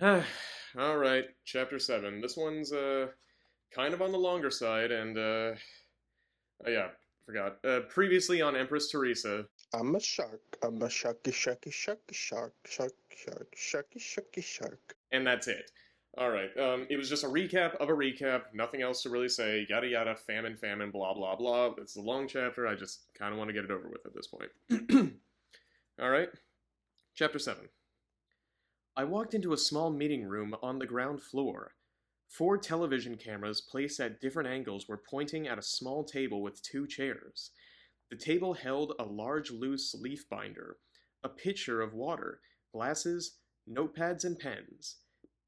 Alright, chapter 7. This one's, kind of on the longer side, and, yeah, forgot. Previously on Empress Theresa, I'm a shark. I'm a sharky, sharky, sharky, sharky, sharky, shark. and that's it. Alright, it was just a recap of a recap, nothing else to really say, yada yada, famine, famine, blah blah blah. It's a long chapter, I just kind of want to get it over with at this point. Alright, chapter 7. I walked into a small meeting room on the ground floor. Four television cameras placed at different angles were pointing at a small table with two chairs. The table held a large loose leaf binder, a pitcher of water, glasses, notepads, and pens.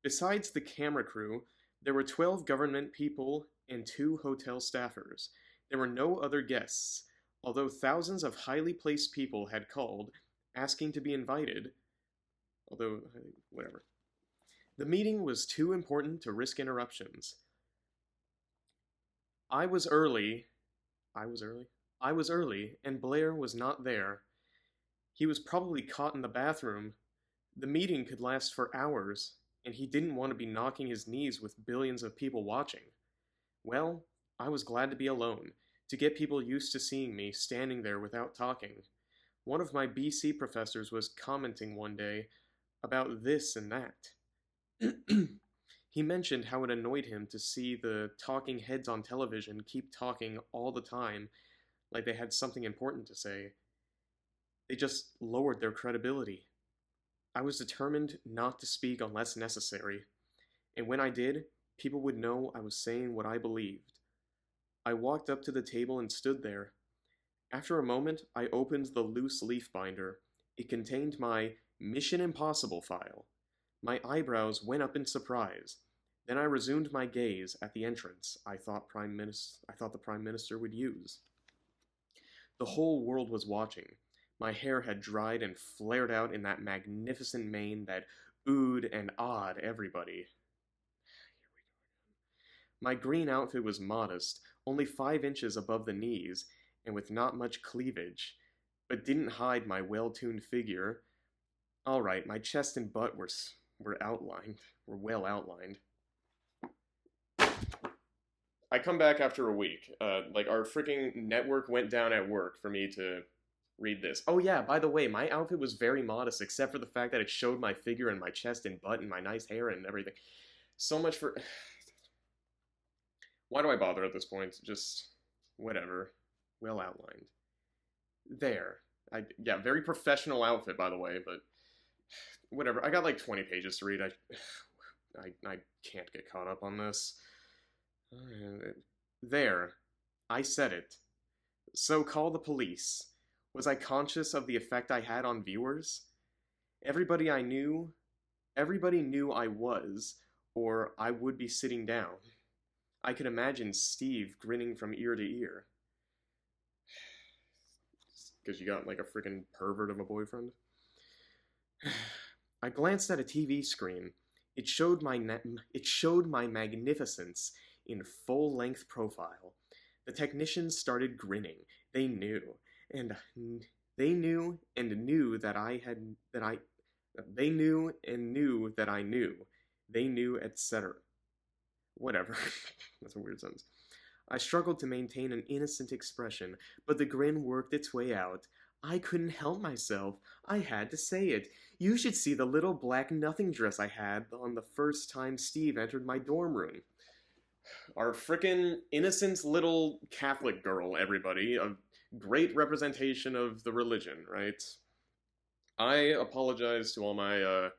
Besides the camera crew, there were 12 government people and two hotel staffers. There were no other guests, although thousands of highly placed people had called, asking to be invited. Although, whatever. The meeting was too important to risk interruptions. I was early. I was early? I was early, and Blair was not there. He was probably caught in the bathroom. The meeting could last for hours, and he didn't want to be knocking his knees with billions of people watching. Well, I was glad to be alone, to get people used to seeing me standing there without talking. One of my BC professors was commenting one day about this and that. He mentioned how it annoyed him to see the talking heads on television keep talking all the time like they had something important to say. They just lowered their credibility. I was determined not to speak unless necessary, and when I did, people would know I was saying what I believed. I walked up to the table and stood there. After a moment, I opened the loose leaf binder. It contained my Mission Impossible file. My eyebrows went up in surprise. Then I resumed my gaze at the entrance I thought the Prime Minister would use. The whole world was watching. My hair had dried and flared out in that magnificent mane that oohed and awed everybody. My green outfit was modest, only 5 inches above the knees, and with not much cleavage, but didn't hide my well-tuned figure. All right, my chest and butt were well outlined. I come back after a week. Like our freaking network went down at work for me to read this. Oh yeah, by the way, my outfit was very modest except for the fact that it showed my figure and my chest and butt and my nice hair and everything. So much for why do I bother at this point? Just whatever. Well outlined. There. Yeah, very professional outfit by the way, but whatever. I got like 20 pages to read. I can't get caught up on this. There. I said it. So call the police. Was I conscious of the effect I had on viewers? Everybody I knew, everybody knew I was, or I would be sitting down. I could imagine Steve grinning from ear to ear. Because you got like a freaking pervert of a boyfriend? I glanced at a TV screen. It showed my magnificence in full-length profile. The technicians started grinning. They knew, and they knew and knew that I had that I they knew and knew that I knew. They knew, etc. Whatever. That's a weird sentence. I struggled to maintain an innocent expression, but the grin worked its way out. I couldn't help myself. I had to say it. You should see the little black nothing dress I had on the first time Steve entered my dorm room. Our frickin' innocent little Catholic girl, everybody. A great representation of the religion, right? I apologize to all my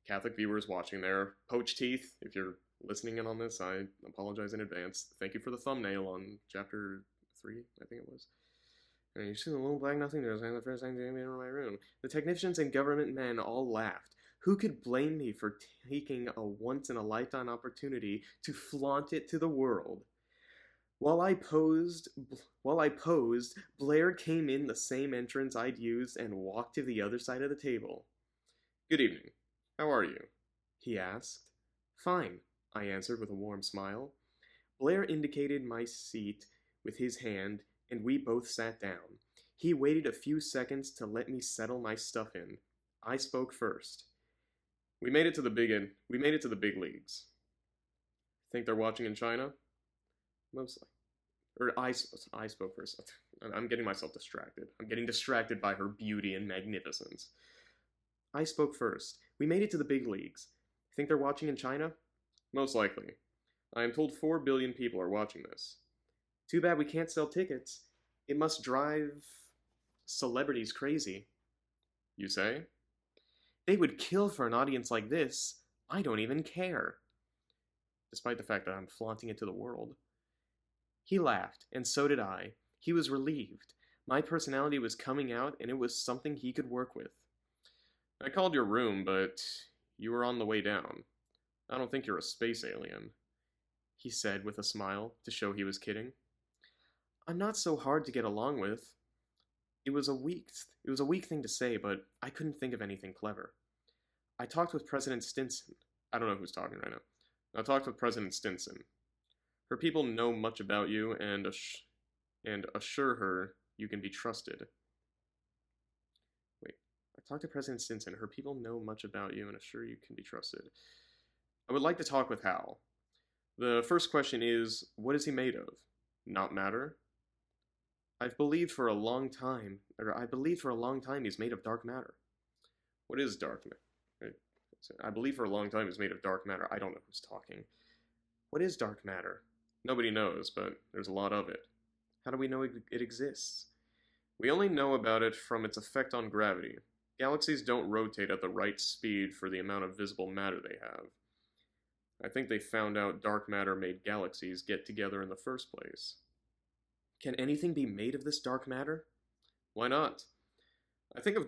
Catholic viewers watching there. Poach Teeth, if you're listening in on this, I apologize in advance. Thank you for the thumbnail on chapter 3, I think it was. And you see the little black nothing there, the first time they came into my room. The technicians and government men all laughed. Who could blame me for taking a once-in-a-lifetime opportunity to flaunt it to the world? While I posed, Blair came in the same entrance I'd used and walked to the other side of the table. Good evening. How are you? He asked. Fine, I answered with a warm smile. Blair indicated my seat with his hand, and we both sat down. He waited a few seconds to let me settle my stuff in. I spoke first. We made it to the big end. We made it to the big leagues. Think they're watching in China? Mostly. Or I spoke first. I'm getting myself distracted. I'm getting distracted by her beauty and magnificence. I spoke first. We made it to the big leagues. Think they're watching in China? Most likely. I am told 4 billion people are watching this. Too bad we can't sell tickets. It must drive celebrities crazy. You say? They would kill for an audience like this. I don't even care. Despite the fact that I'm flaunting it to the world. He laughed, and so did I. He was relieved. My personality was coming out, and it was something he could work with. I called your room, but you were on the way down. I don't think you're a space alien, he said with a smile to show he was kidding. I'm not so hard to get along with. It was a weak thing to say, but I couldn't think of anything clever. I talked with President Stinson. I don't know who's talking right now. I talked with President Stinson. Her people know much about you and assure her you can be trusted. Wait, I talked to President Stinson. Her people know much about you and assure you can be trusted. I would like to talk with Hal. The first question is, what is he made of? Not matter? I believed for a long time he's made of dark matter. What is dark matter? I believe for a long time he's made of dark matter. I don't know who's talking. What is dark matter? Nobody knows, but there's a lot of it. How do we know it exists? We only know about it from its effect on gravity. Galaxies don't rotate at the right speed for the amount of visible matter they have. I think they found out dark matter made galaxies get together in the first place. Can anything be made of this dark matter? Why not? I think of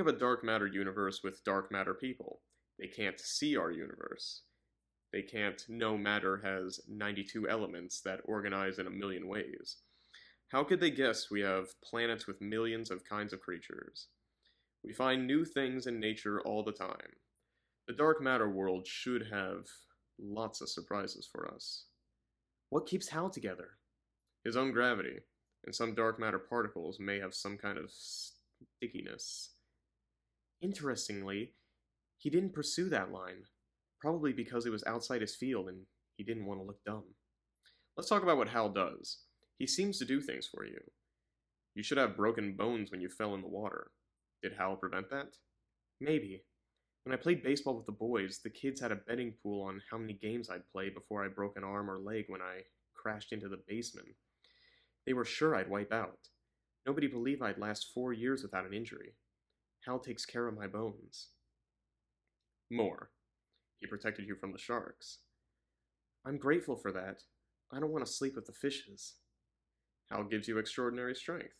a dark matter universe with dark matter people. They can't see our universe. They can't know matter has 92 elements that organize in a million ways. How could they guess we have planets with millions of kinds of creatures? We find new things in nature all the time. The dark matter world should have lots of surprises for us. What keeps Hal together? His own gravity, and some dark matter particles may have some kind of stickiness. Interestingly, he didn't pursue that line, probably because it was outside his field and he didn't want to look dumb. Let's talk about what Hal does. He seems to do things for you. You should have broken bones when you fell in the water. Did Hal prevent that? Maybe. When I played baseball with the boys, the kids had a betting pool on how many games I'd play before I broke an arm or leg when I crashed into the basement. They were sure I'd wipe out. Nobody believed I'd last 4 years without an injury. Hal takes care of my bones. More. He protected you from the sharks. I'm grateful for that. I don't want to sleep with the fishes. Hal gives you extraordinary strength.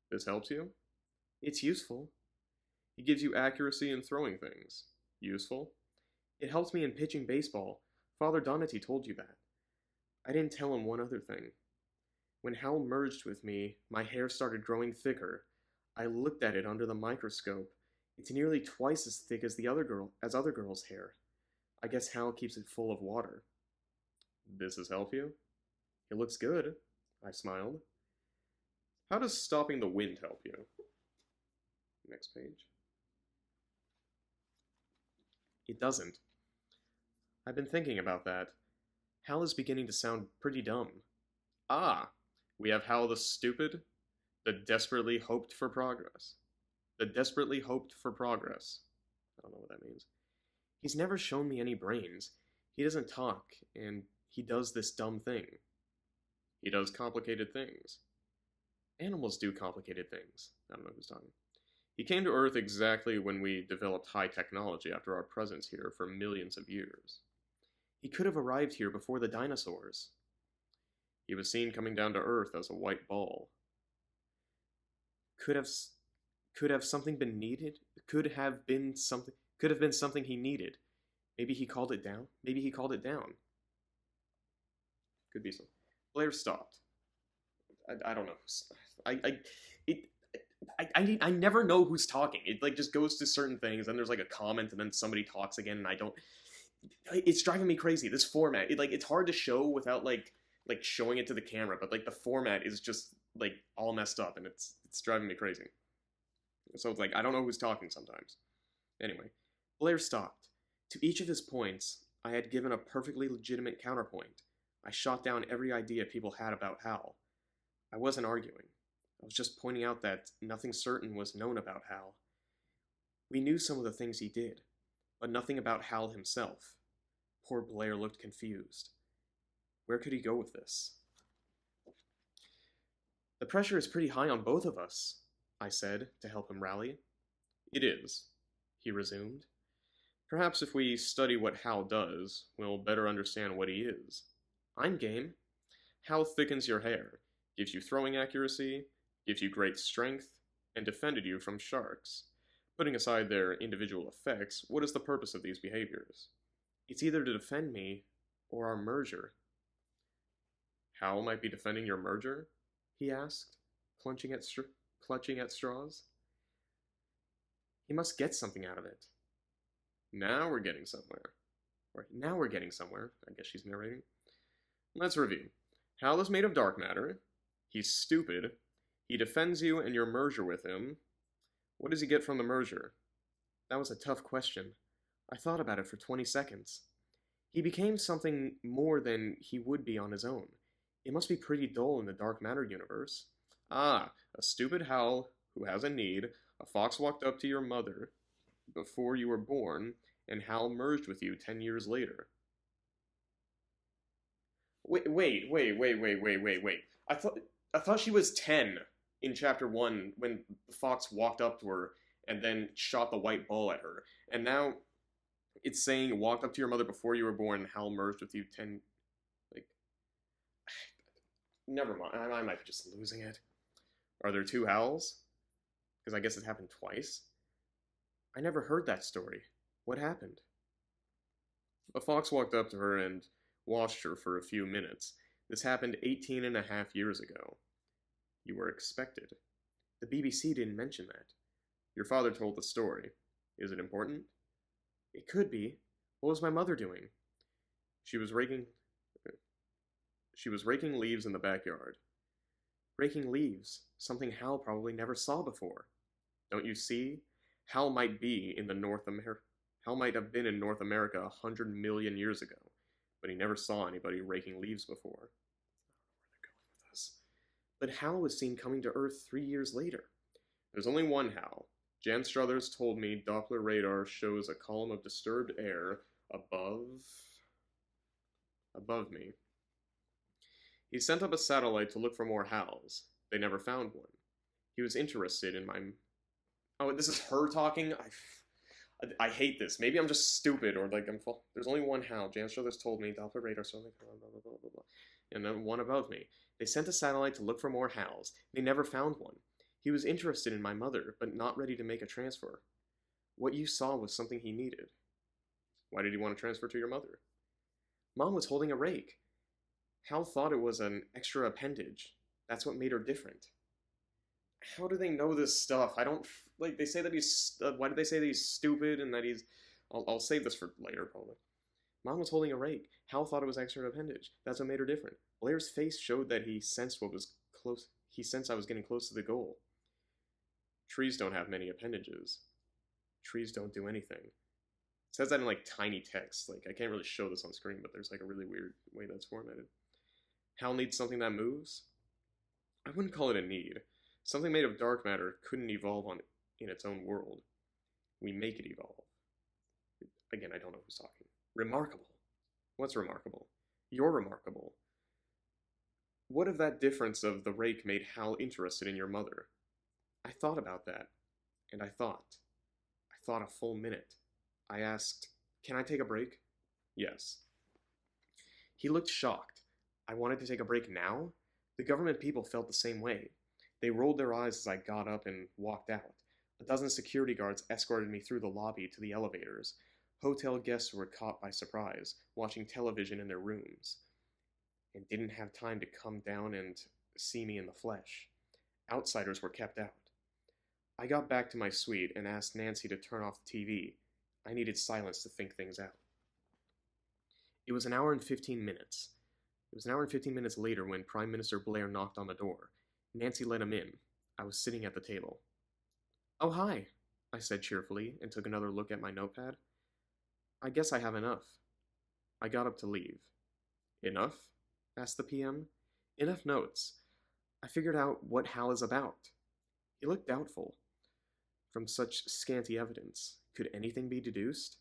This helps you? It's useful. He gives you accuracy in throwing things. Useful. It helps me in pitching baseball. Father Donati told you that. I didn't tell him one other thing. When Hal merged with me, my hair started growing thicker. I looked at it under the microscope. It's nearly twice as thick as other girls' hair. I guess Hal keeps it full of water. This has helped you? It looks good, I smiled. How does stopping the wind help you? Next page. It doesn't. I've been thinking about that. Hal is beginning to sound pretty dumb. Ah, we have Hal the Stupid, the desperately hoped for progress. The desperately hoped for progress. I don't know what that means. He's never shown me any brains. He doesn't talk, and he does this dumb thing. He does complicated things. Animals do complicated things. I don't know who's talking. He came to Earth exactly when we developed high technology after our presence here for millions of years. He could have arrived here before the dinosaurs. He was seen coming down to Earth as a white ball. Could have something been needed? Could have been something he needed. Maybe he called it down. Could be something. Blair stopped. I don't know. I never know who's talking. It like just goes to certain things, and there's like a comment, and then somebody talks again, and I don't. It's driving me crazy. This format, it's hard to show without like showing it to the camera, but like the format is just like all messed up, and it's driving me crazy. So it's like I don't know who's talking sometimes. Anyway, Blair stopped. To each of his points, I had given a perfectly legitimate counterpoint. I shot down every idea people had about Hal. I wasn't arguing. I was just pointing out that nothing certain was known about Hal. We knew some of the things he did, but nothing about Hal himself. Poor Blair looked confused. Where could he go with this? The pressure is pretty high on both of us, I said, to help him rally. It is, he resumed. Perhaps if we study what Hal does, we'll better understand what he is. I'm game. Hal thickens your hair, gives you throwing accuracy, gives you great strength, and defended you from sharks. Putting aside their individual effects, what is the purpose of these behaviors? It's either to defend me or our merger. Hal might be defending your merger? He asked, clutching at straws. He must get something out of it. Now we're getting somewhere. Now we're getting somewhere, I guess she's narrating. Let's review. Hal is made of dark matter. He's stupid. He defends you and your merger with him. What does he get from the merger? That was a tough question. I thought about it for 20 seconds. He became something more than he would be on his own. It must be pretty dull in the dark matter universe. Ah, a stupid Hal who has a need. A fox walked up to your mother before you were born, and Hal merged with you 10 years later. Wait. I thought she was 10 in chapter 1 when the fox walked up to her and then shot the white ball at her. And now it's saying walked up to your mother before you were born and Hal merged with you 10 like never mind. I might be just losing it. Are there two Hals? Because I guess it happened twice. I never heard that story. What happened? A fox walked up to her and watched her for a few minutes. This happened 18 and a half years ago. You were expected. The BBC didn't mention that. Your father told the story. Is it important? It could be. What was my mother doing? She was raking leaves in the backyard. Raking leaves, something Hal probably never saw before. Don't you see? Hal might have been in North America 100 million years ago, but he never saw anybody raking leaves before. I don't know where they're going with this. But Hal was seen coming to Earth 3 years later. There's only one Hal. Jan Struthers told me Doppler radar shows a column of disturbed air above me. He sent up a satellite to look for more Hals. They never found one. He was interested in my... Oh, this is her talking? I hate this. Maybe I'm just stupid or like I'm full. There's only one Hal. Jan Struthers told me Doppler radar shows blah blah blah blah blah. And then one above me. They sent a satellite to look for more Hals. They never found one. He was interested in my mother, but not ready to make a transfer. What you saw was something he needed. Why did he want to transfer to your mother? Mom was holding a rake. Hal thought it was an extra appendage. That's what made her different. How do they know this stuff? I don't... Like, they say that he's... why did they say that he's stupid and that he's... I'll save this for later, probably. Mom was holding a rake. Hal thought it was extra appendage. That's what made her different. Blair's face showed that he sensed what was close... He sensed I was getting close to the goal. Trees don't have many appendages. Trees don't do anything. It says that in, like, tiny text. Like, I can't really show this on screen, but there's, like, a really weird way that's formatted. Hal needs something that moves? I wouldn't call it a need. Something made of dark matter couldn't evolve in its own world. We make it evolve. Again, I don't know who's talking. Remarkable. What's remarkable? You're remarkable. What if that difference of the rake made Hal interested in your mother? I thought about that. And I thought. I thought a full minute. I asked, can I take a break? Yes. He looked shocked. I wanted to take a break now? The government people felt the same way. They rolled their eyes as I got up and walked out. A dozen security guards escorted me through the lobby to the elevators. Hotel guests were caught by surprise, watching television in their rooms, and didn't have time to come down and see me in the flesh. Outsiders were kept out. I got back to my suite and asked Nancy to turn off the TV. I needed silence to think things out. It was an hour and 15 minutes. It was an hour and 15 minutes later when Prime Minister Blair knocked on the door. Nancy let him in. I was sitting at the table. Oh, hi, I said cheerfully and took another look at my notepad. I guess I have enough. I got up to leave. Enough? Asked the PM. Enough notes. I figured out what Hal is about. He looked doubtful. From such scanty evidence, could anything be deduced?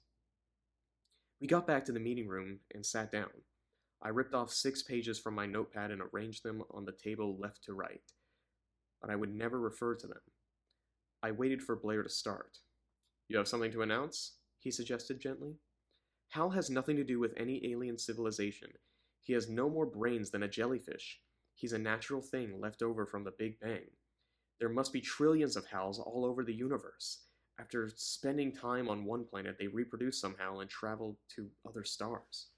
We got back to the meeting room and sat down. I ripped off 6 pages from my notepad and arranged them on the table left to right, but I would never refer to them. I waited for Blair to start. You have something to announce? He suggested gently. Hal has nothing to do with any alien civilization. He has no more brains than a jellyfish. He's a natural thing left over from the Big Bang. There must be trillions of Hals all over the universe. After spending time on one planet, they reproduce somehow and travel to other stars.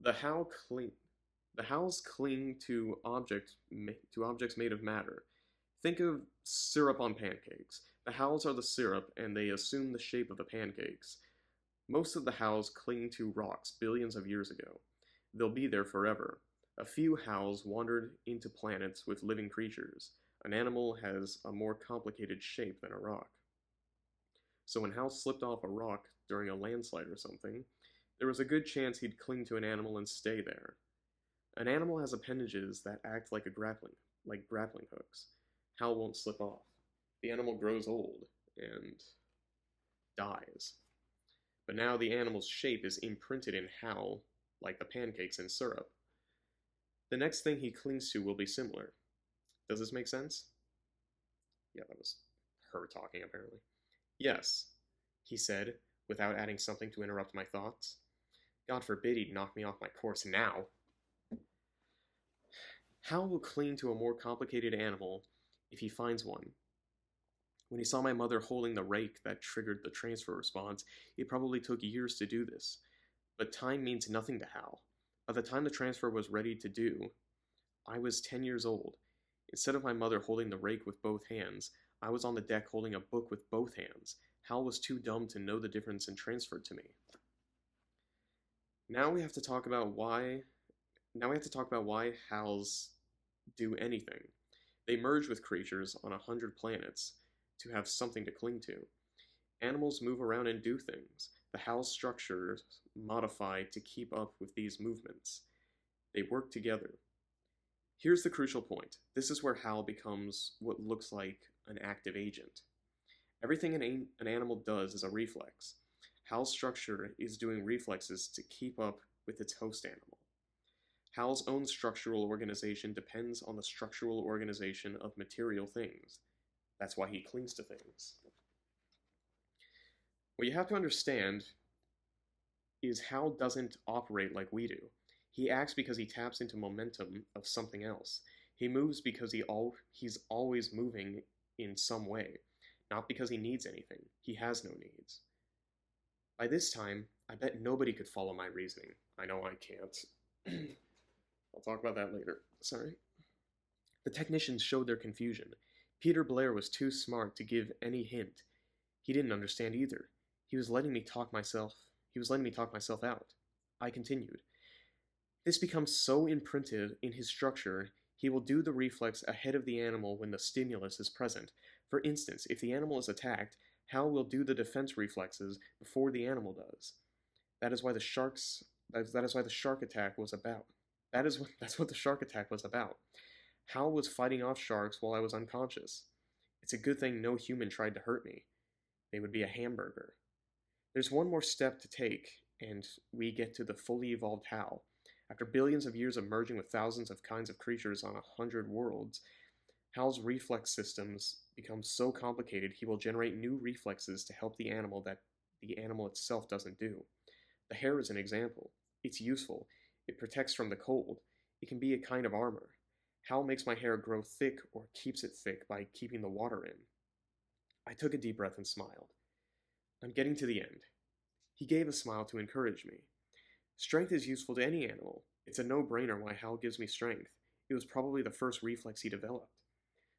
The Hals cling to objects made of matter. Think of syrup on pancakes. The Hals are the syrup, and they assume the shape of the pancakes. Most of the Hals cling to rocks billions of years ago. They'll be there forever. A few Hals wandered into planets with living creatures. An animal has a more complicated shape than a rock. So when Hal slipped off a rock during a landslide or something, there was a good chance he'd cling to an animal and stay there. An animal has appendages that act like grappling hooks. Hal won't slip off. The animal grows old and dies. But now the animal's shape is imprinted in Hal, like the pancakes in syrup. The next thing he clings to will be similar. Does this make sense? Yeah, that was her talking, apparently. Yes, he said, without adding something to interrupt my thoughts. God forbid he'd knock me off my course now. Hal will cling to a more complicated animal if he finds one. When he saw my mother holding the rake that triggered the transfer response, it probably took years to do this. But time means nothing to Hal. By the time the transfer was ready to do, I was 10 years old. Instead of my mother holding the rake with both hands, I was on the deck holding a book with both hands. Hal was too dumb to know the difference and transferred to me. Now we have to talk about why Hals do anything. They merge with creatures on 100 planets to have something to cling to. Animals move around and do things. The Hals structures modify to keep up with these movements. They work together. Here's the crucial point. This is where Hal becomes what looks like an active agent. Everything an animal does is a reflex. Hal's structure is doing reflexes to keep up with its host animal. Hal's own structural organization depends on the structural organization of material things. That's why he clings to things. What you have to understand is Hal doesn't operate like we do. He acts because he taps into momentum of something else. He moves because he's always moving in some way, not because he needs anything. He has no needs. By this time, I bet nobody could follow my reasoning. I know I can't. I'll talk about that later. Sorry. The technicians showed their confusion. Peter Blair was too smart to give any hint. He didn't understand either. He was letting me talk myself out. I continued. This becomes so imprinted in his structure, he will do the reflex ahead of the animal when the stimulus is present. For instance, if the animal is attacked, Hal will do the defense reflexes before the animal does. That's what the shark attack was about. That's what the shark attack was about. Hal was fighting off sharks while I was unconscious. It's a good thing no human tried to hurt me. They would be a hamburger. There's one more step to take, and we get to the fully evolved Hal. After billions of years of merging with thousands of kinds of creatures on 100 worlds, Hal's reflex systems become so complicated he will generate new reflexes to help the animal that the animal itself doesn't do. The hair is an example. It's useful. It protects from the cold. It can be a kind of armor. Hal makes my hair grow thick or keeps it thick by keeping the water in. I took a deep breath and smiled. I'm getting to the end. He gave a smile to encourage me. Strength is useful to any animal. It's a no-brainer why Hal gives me strength. It was probably the first reflex he developed.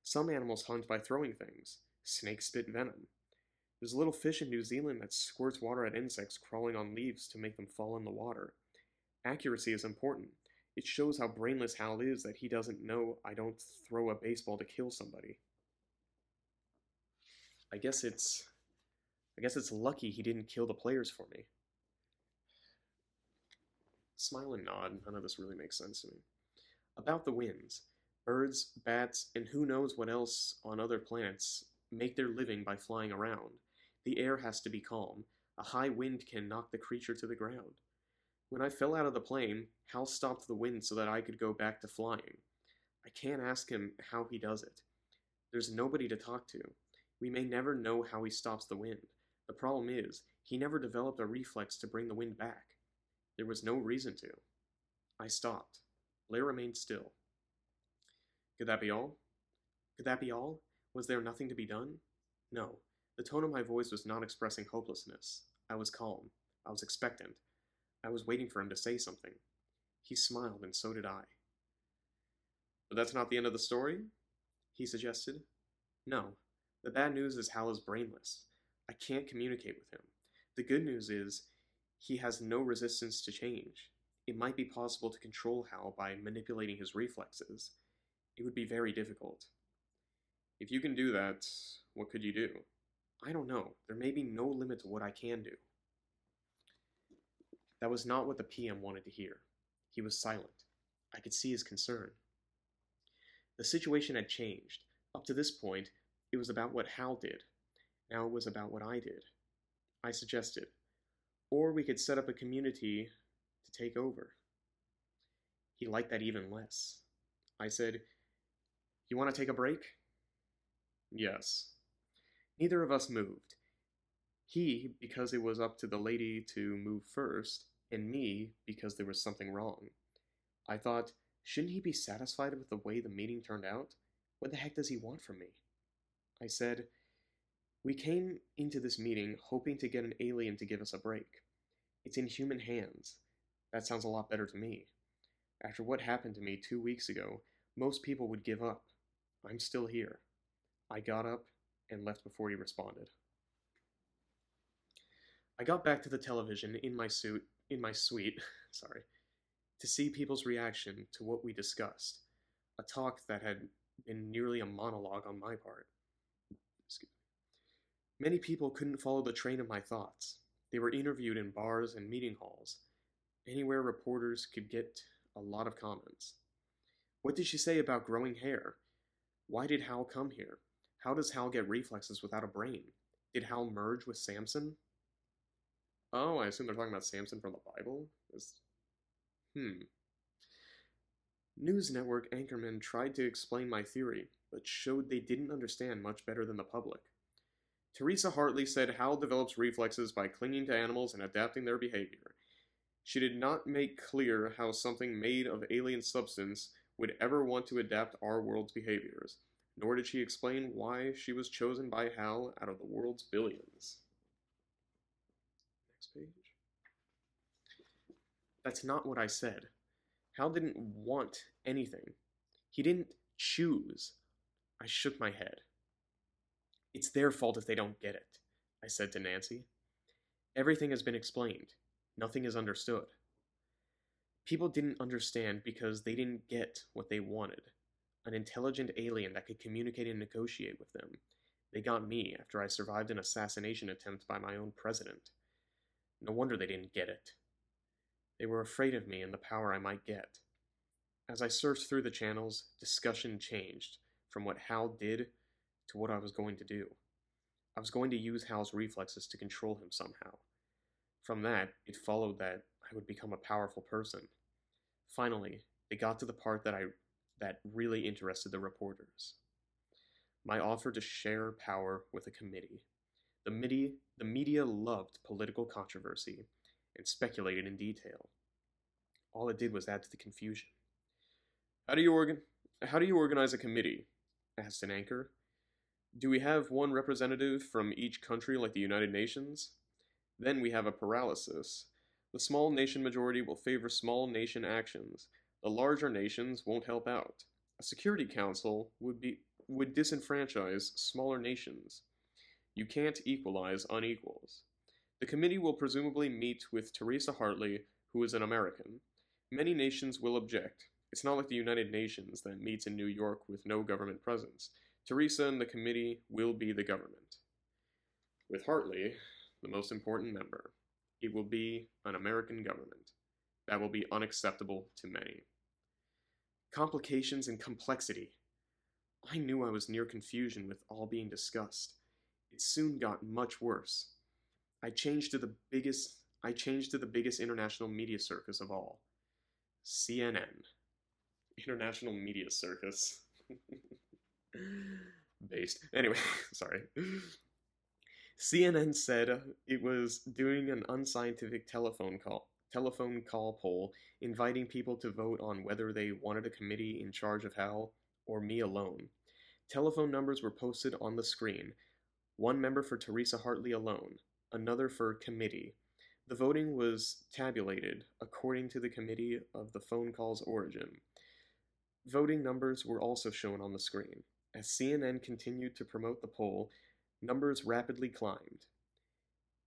Some animals hunt by throwing things. Snakes spit venom. There's a little fish in New Zealand that squirts water at insects crawling on leaves to make them fall in the water. Accuracy is important. It shows how brainless Hal is that he doesn't know I don't throw a baseball to kill somebody. I guess it's I guess it's lucky he didn't kill the players for me. Smile and nod, none of this really makes sense to me. About the winds. Birds, bats, and who knows what else on other planets make their living by flying around. The air has to be calm. A high wind can knock the creature to the ground. When I fell out of the plane, Hal stopped the wind so that I could go back to flying. I can't ask him how he does it. There's nobody to talk to. We may never know how he stops the wind. The problem is, he never developed a reflex to bring the wind back. There was no reason to. I stopped. Blair remained still. Could that be all? Could that be all? Was there nothing to be done? No. The tone of my voice was not expressing hopelessness. I was calm. I was expectant. I was waiting for him to say something. He smiled, and so did I. But that's not the end of the story? He suggested. No. The bad news is Hal is brainless. I can't communicate with him. The good news is he has no resistance to change. It might be possible to control Hal by manipulating his reflexes. It would be very difficult. If you can do that, what could you do? I don't know. There may be no limit to what I can do. That was not what the PM wanted to hear. He was silent. I could see his concern. The situation had changed. Up to this point, it was about what Hal did. Now it was about what I did. I suggested. Or we could set up a community to take over. He liked that even less. I said, "You want to take a break?" Yes. Neither of us moved. He, because it was up to the lady to move first, and me, because there was something wrong. I thought, shouldn't he be satisfied with the way the meeting turned out? What the heck does he want from me? I said, "We came into this meeting hoping to get an alien to give us a break. It's in human hands. That sounds a lot better to me. After what happened to me 2 weeks ago, most people would give up. I'm still here." I got up and left before he responded. I got back to the television in my suite, sorry, to see people's reaction to what we discussed, a talk that had been nearly a monologue on my part. Many people couldn't follow the train of my thoughts. They were interviewed in bars and meeting halls, anywhere reporters could get a lot of comments. What did she say about growing hair? Why did Hal come here? How does Hal get reflexes without a brain? Did Hal merge with Samson? Oh, I assume they're talking about Samson from the Bible? News network anchormen tried to explain my theory, but showed they didn't understand much better than the public. Theresa Hartley said Hal develops reflexes by clinging to animals and adapting their behavior. She did not make clear how something made of alien substance would ever want to adapt our world's behaviors, nor did she explain why she was chosen by Hal out of the world's billions. Next page. That's not what I said. Hal didn't want anything. He didn't choose. I shook my head. It's their fault if they don't get it, I said to Nancy. Everything has been explained. Nothing is understood. People didn't understand because they didn't get what they wanted. An intelligent alien that could communicate and negotiate with them. They got me after I survived an assassination attempt by my own president. No wonder they didn't get it. They were afraid of me and the power I might get. As I searched through the channels, discussion changed from what Hal did to what I was going to do. I was going to use Hal's reflexes to control him somehow. From that, it followed that I would become a powerful person. Finally, they got to the part that really interested the reporters. My offer to share power with a committee. The media loved political controversy and speculated in detail. All it did was add to the confusion. How do you organize a committee? Asked an anchor. Do we have one representative from each country like the United Nations? Then we have a paralysis. The small nation majority will favor small nation actions. The larger nations won't help out. A Security Council would disenfranchise smaller nations. You can't equalize unequals. The committee will presumably meet with Theresa Hartley, who is an American. Many nations will object. It's not like the United Nations that meets in New York with no government presence. Theresa and the committee will be the government. With Hartley, the most important member, it will be an American government. That will be unacceptable to many. Complications and complexity. I knew I was near confusion with all being discussed. It soon got much worse. I changed to the biggest international media circus of all. CNN. International Media Circus. Based. Anyway, sorry. CNN said it was doing an unscientific telephone call poll inviting people to vote on whether they wanted a committee in charge of Hal or me alone. Telephone numbers were posted on the screen. One member for Theresa Hartley alone, another for committee. The voting was tabulated according to the committee of the phone call's origin. Voting numbers were also shown on the screen. As CNN continued to promote the poll, numbers rapidly climbed.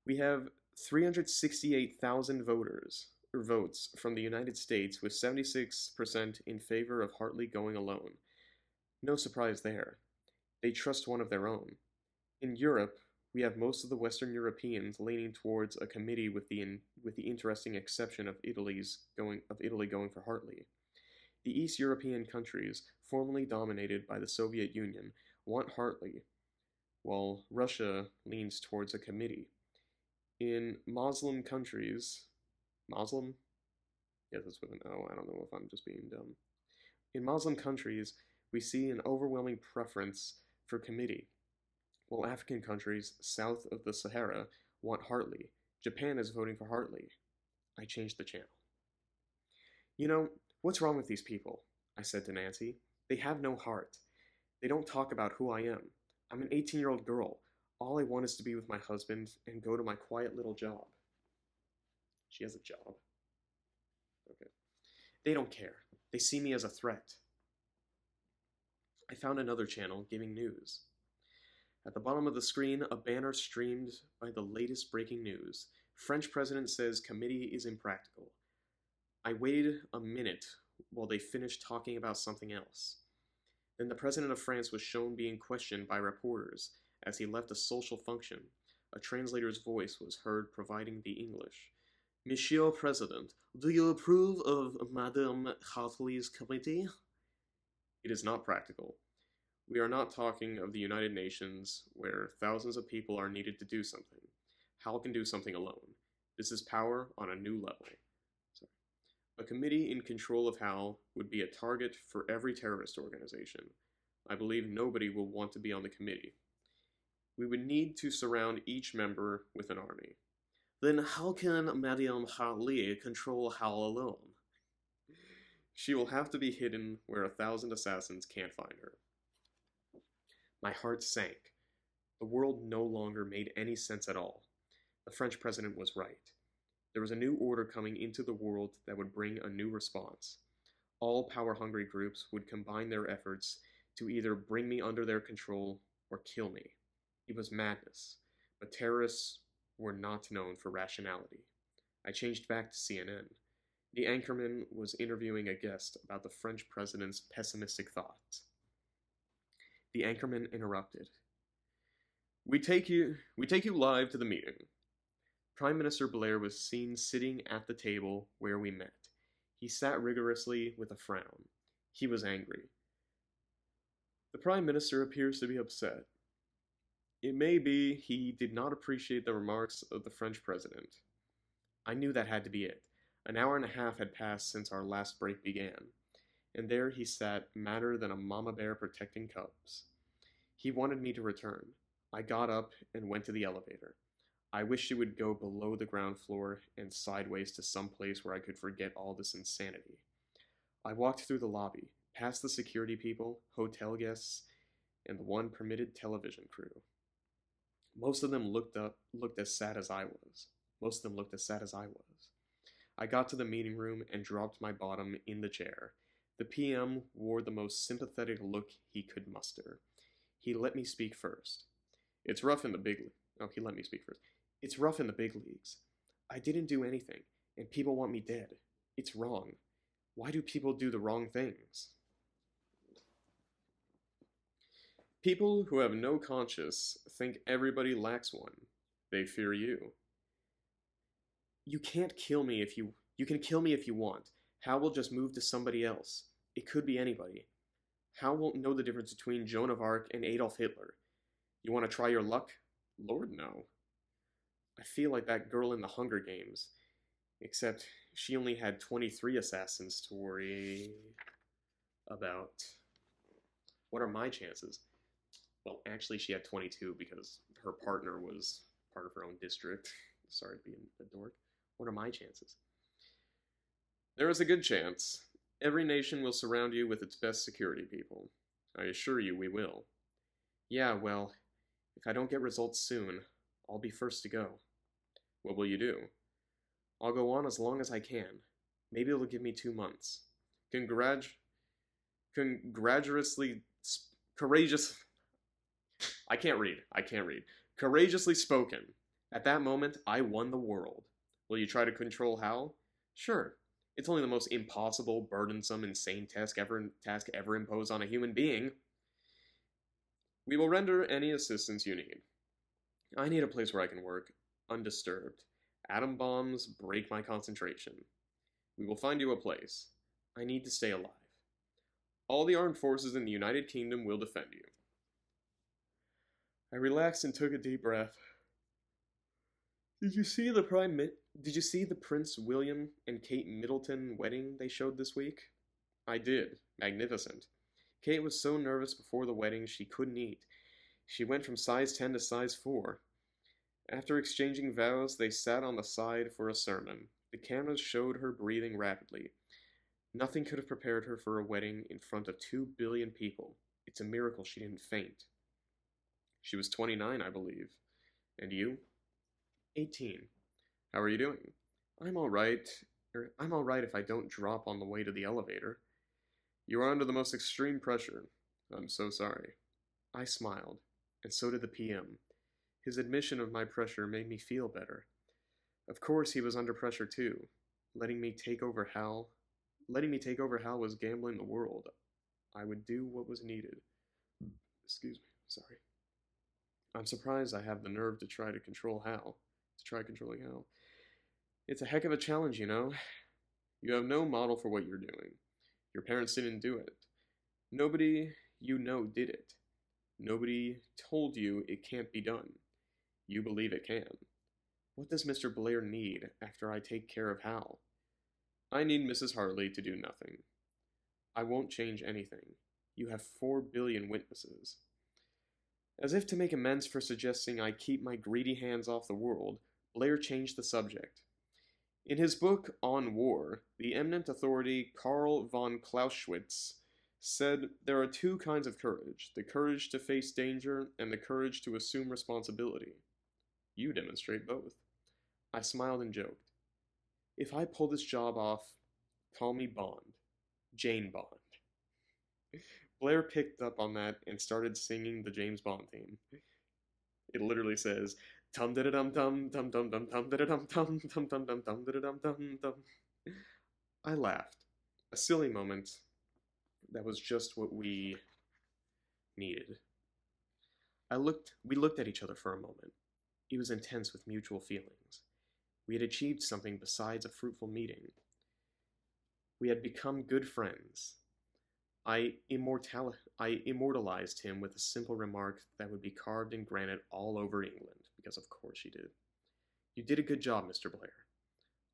We have 368,000 votes from the United States, with 76% in favor of Hartley going alone. No surprise there. They trust one of their own. In Europe, we have most of the Western Europeans leaning towards a committee with the interesting exception of Italy going for Hartley. The East European countries, formerly dominated by the Soviet Union, want Hartley, while Russia leans towards a committee. In Muslim countries, Muslim? Yeah, that's with an O. I don't know if I'm just being dumb. In Muslim countries, we see an overwhelming preference for committee, while African countries south of the Sahara want Hartley. Japan is voting for Hartley. I changed the channel. You know, what's wrong with these people? I said to Nancy. They have no heart. They don't talk about who I am. I'm an 18-year-old girl. All I want is to be with my husband and go to my quiet little job. She has a job. Okay. They don't care. They see me as a threat. I found another channel giving news. At the bottom of the screen, a banner streamed by the latest breaking news. French president says committee is impractical. I waited a minute while they finished talking about something else. Then the president of France was shown being questioned by reporters as he left a social function. A translator's voice was heard providing the English. Monsieur President, do you approve of Madame Hartley's committee? It is not practical. We are not talking of the United Nations, where thousands of people are needed to do something. Hal can do something alone. This is power on a new level. A committee in control of Hal would be a target for every terrorist organization. I believe nobody will want to be on the committee. We would need to surround each member with an army. Then how can Madame Hartley control Hal alone? She will have to be hidden where 1,000 assassins can't find her. My heart sank. The world no longer made any sense at all. The French president was right. There was a new order coming into the world that would bring a new response. All power-hungry groups would combine their efforts to either bring me under their control or kill me. It was madness, but terrorists were not known for rationality. I changed back to CNN. The anchorman was interviewing a guest about the French president's pessimistic thoughts. The anchorman interrupted. We take you live to the meeting. Prime Minister Blair was seen sitting at the table where we met. He sat rigorously with a frown. He was angry. The Prime Minister appears to be upset. It may be he did not appreciate the remarks of the French president. I knew that had to be it. An hour and a half had passed since our last break began, and there he sat, madder than a mama bear protecting cubs. He wanted me to return. I got up and went to the elevator. I wished it would go below the ground floor and sideways to some place where I could forget all this insanity. I walked through the lobby, past the security people, hotel guests, and the one permitted television crew. Most of them looked as sad as I was. I got to the meeting room and dropped my bottom in the chair. The PM wore the most sympathetic look he could muster. He let me speak first. It's rough in the big leagues. Oh, he let me speak first. It's rough in the big leagues. I didn't do anything, and people want me dead. It's wrong. Why do people do the wrong things? People who have no conscience think everybody lacks one. They fear you. You can't kill me if you can kill me if you want. Hal will just move to somebody else. It could be anybody. Hal won't know the difference between Joan of Arc and Adolf Hitler. You want to try your luck? Lord, no. I feel like that girl in the Hunger Games, except she only had 23 assassins to worry about. What are my chances? Well, actually, she had 22 because her partner was part of her own district. Sorry to be a dork. What are my chances? There is a good chance. Every nation will surround you with its best security people. I assure you we will. Yeah, well, if I don't get results soon, I'll be first to go. What will you do? I'll go on as long as I can. Maybe it'll give me 2 months. Congratulations, courageous. I can't read. Courageously spoken. At that moment, I won the world. Will you try to control Hal? Sure. It's only the most impossible, burdensome, insane task ever imposed on a human being. We will render any assistance you need. I need a place where I can work, undisturbed. Atom bombs break my concentration. We will find you a place. I need to stay alive. All the armed forces in the United Kingdom will defend you. I relaxed and took a deep breath. Did you see the Prince William and Kate Middleton wedding they showed this week? I did. Magnificent. Kate was so nervous before the wedding she couldn't eat. She went from size 10 to size 4. After exchanging vows, they sat on the side for a sermon. The cameras showed her breathing rapidly. Nothing could have prepared her for a wedding in front of 2 billion people. It's a miracle she didn't faint. She was 29, I believe. And you? 18. How are you doing? I'm all right. I'm all right if I don't drop on the way to the elevator. You are under the most extreme pressure. I'm so sorry. I smiled, and so did the PM. His admission of my pressure made me feel better. Of course he was under pressure too. Letting me take over Hal was gambling the world. I would do what was needed. Excuse me, sorry. I'm surprised I have the nerve to try controlling Hal. It's a heck of a challenge, you know. You have no model for what you're doing. Your parents didn't do it. Nobody you know did it. Nobody told you it can't be done. You believe it can. What does Mr. Blair need after I take care of Hal? I need Mrs. Hartley to do nothing. I won't change anything. You have 4 billion witnesses. As if to make amends for suggesting I keep my greedy hands off the world, Blair changed the subject. In his book On War, the eminent authority Karl von Clausewitz said there are 2 kinds of courage, the courage to face danger and the courage to assume responsibility. You demonstrate both. I smiled and joked. If I pull this job off, call me Bond. Jane Bond. Blair picked up on that and started singing the James Bond theme. It literally says, tum da dum tum tum tum tum tum da dum tum tum tum tum tum da dum tum tum. I laughed. A silly moment that was just what we needed. We looked at each other for a moment. It was intense with mutual feelings. We had achieved something besides a fruitful meeting. We had become good friends. I immortalized him with a simple remark that would be carved in granite all over England, because of course she did. You did a good job, Mr. Blair.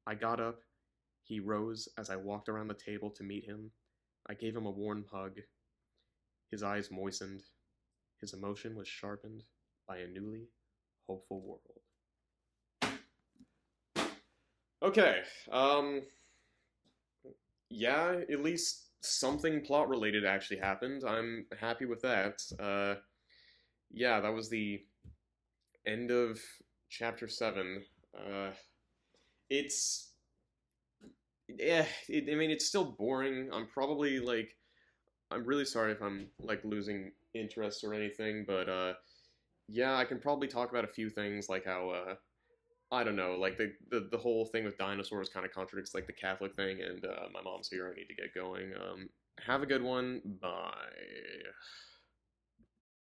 I got up. He rose as I walked around the table to meet him. I gave him a warm hug. His eyes moistened. His emotion was sharpened by a newly hopeful world. Okay, yeah, at least something plot related actually happened. I'm happy with that. Yeah, that was the end of chapter 7. It's I mean, it's still boring. I'm really sorry if I'm like losing interest or anything, but yeah, I can probably talk about a few things like how I don't know, like the whole thing with dinosaurs kind of contradicts like the Catholic thing, and my mom's here. I need to get going. Have a good one. Bye.